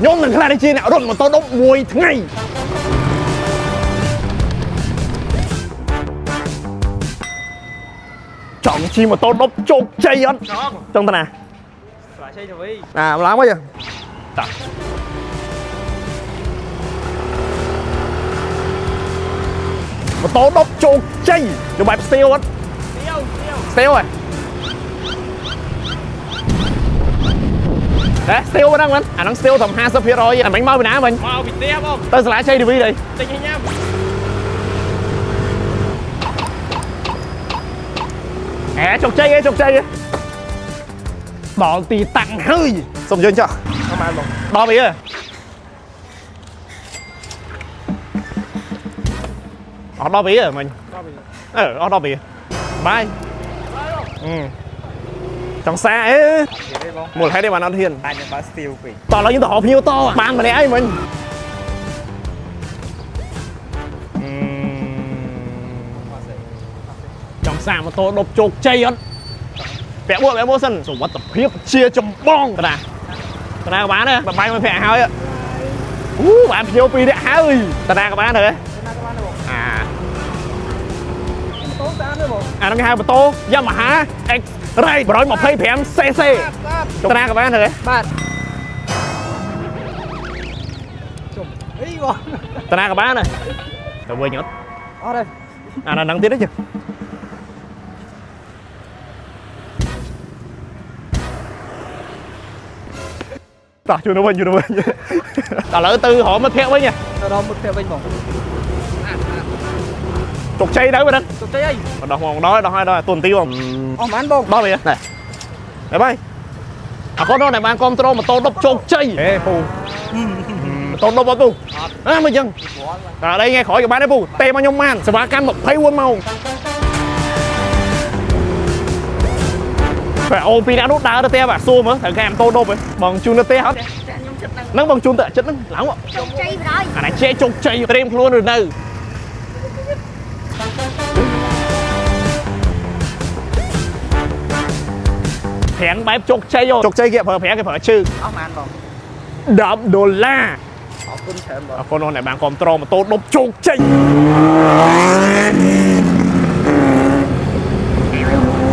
ខ្ញុំនឹងខ្លាចជាអ្នករត់ម៉ូតូដប់មួយថ្ងៃចង់ជិះម៉ូតូដប់ជោគជ័យអត់ចង់តាណាស្រាជ័យទៅវិញឡើងមកតាម៉ូតូដប់ជោគជ័យយកបែបស្ទៀវអត់ស្ទៀវហ៎ស្ទៀវហ្នឹងមិនអាហ្នឹងស្ទៀវត្រឹម 50% អាមិញមកពីណាមិញមកពីផ្ទះបងទៅសាលាជ័យឌីវីđâyទិញឲ្យញ៉ាំជោគជ័យឯងជោគជ័យដល់ទីតាំងហើយសុំយើងចុះប្រហែលបងដល់ពីអត់ដល់ពីមិញអត់ដល់ពីបាយចង់សាអេមូលហេតុនេះបានអត់ហ៊ានអាចបើស្ទីលពេកតោះឡើយយើងទៅហៅភ្ញៀវតបានម្នាក់អីមិញចង់សាម៉ូតូដប់ជោគជ័យអត់ពាក់មួកសិនសុវត្ថិភាពជាចម្បងតាណាក៏បានដែរបាយមកពាក់ហើយបានភ្ញៀវ2នាក់ហើយតាណាក៏បានដែរអាហ្នឹងគេហៅម៉ូតូ Yamaha X-Ride 125cc តាណាក៏បានដែរបាទជុំអីបងតាណាក៏បានដែរទៅវិញអត់ទេអាហ្នឹងទៀតទេជិះតោះជួយទៅវិញឥឡូវទៅរកមិត្តភក្តិវិញទៅរកមិត្តភក្តិវិញបងជោគជ័យទៅបើដឹងជោគជ័យអីដោះមកដល់ហើយទូនទីបងអស់ប៉ុន្មានបងដល់វាណែបាយអរគុណដែលបានគ្រប់គ្រងម៉ូតូដប់ជោគជ័យហេពូម៉ូតូដប់អត់ពូមិនចឹងតែđâyថ្ងៃក្រោយក៏បានដែរពូទេមកខ្ញុំបានសេវាកម្ម24ម៉ោងបែអូពីអ្នកនោះដើរទៅផ្ទះបាទសួរមើលត្រូវគេម៉ូតូដប់ហ៎បងជូនទៅផ្ទះអត់ខ្ញុំចិត្តហ្នឹងបងជូនទៅចិត្តហ្នឹងឡើងជោគជ័យបណ្ដោយអានេះជេជោគជ័យត្រៀមខ្លួនឬនៅប្រាំងបែបជោគជ័យជោគជ័យគេប្រើប្រាំងគេប្រើឈឺអស់ប៉ុន្មានបង$10អរគុណច្រើនបងអរគុណដែលបានគ្រប់គ្រងម៉ូតូដប់ជោគជ័យ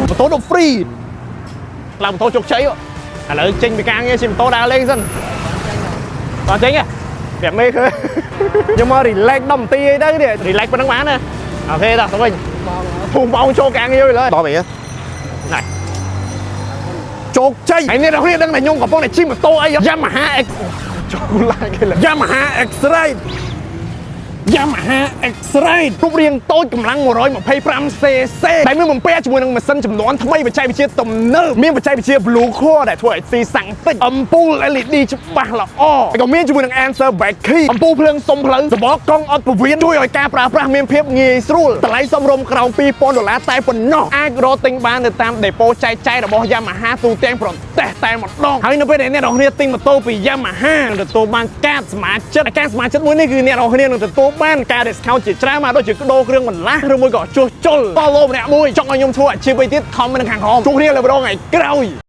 ម៉ូតូដប់ហ្វ្រីឡើងម៉ូតូជោគជ័យឥឡូវចេញពីការងារជិះម៉ូតូដើរលេងសិនបាទចេញប្រាប់មេឃើញខ្ញុំមក relax 10នាទីអីទៅនេះ relax ប៉ុណ្ណឹងបានណាអូខេតោះទៅវិញភូមិបងចូលការងារលើដល់វិញណែជោគជ័យហើយនេះអ្នកដឹងតែខ្ញុំកំពុងតែជិះម៉ូតូអី Yamaha X ចូលឡើងគេ Yamaha X-Ride Yamaha X-Ride រូបរាងតូចកម្លាំង 125cc ដែលមានបំពាក់ជាមួយនឹងម៉ាស៊ីនចំនួនថ្មីបច្ចេកវិទ្យាទំនើបមានបច្ចេកវិទ្យា Blue Core ដែលធ្វើឲ្យស៊ីសាំងតិចអំពូល LED ច្បាស់ល្អក៏មានជាមួយនឹង Answer Back Key អំពូលភ្លើងសុំផ្លូវសបកកង់អត់ពវៀនជួយឲ្យការប្រើប្រាស់មានភាពងាយស្រួលតម្លៃសមរម្យក្រោម$2000តែប៉ុណ្ណោះអាចរកទិញបាននៅតាមដេប៉ូចែកចាយរបស់ Yamaha ទូទាំងប្រទេសតែម្ដងហើយនៅពេលដែលអ្នកនរគ្នាទិញម៉ូតូពី Yamaha នឹងទទួលបានកាតសមាជិកការសមាជិកមួយនេះគឺអ្នកនរគ្នានឹងទទួលបានការ discount ជាច្រើនមកដូចជាដូរគ្រឿងបន្លាស់ឬមួយក៏ជួសជុល follow ម្នាក់មួយចង់ឲ្យខ្ញុំធ្វើអាជីពអីទៀតខមនៅខាងក្រោមជួបគ្នាលើម្ដងថ្ងៃក្រោយ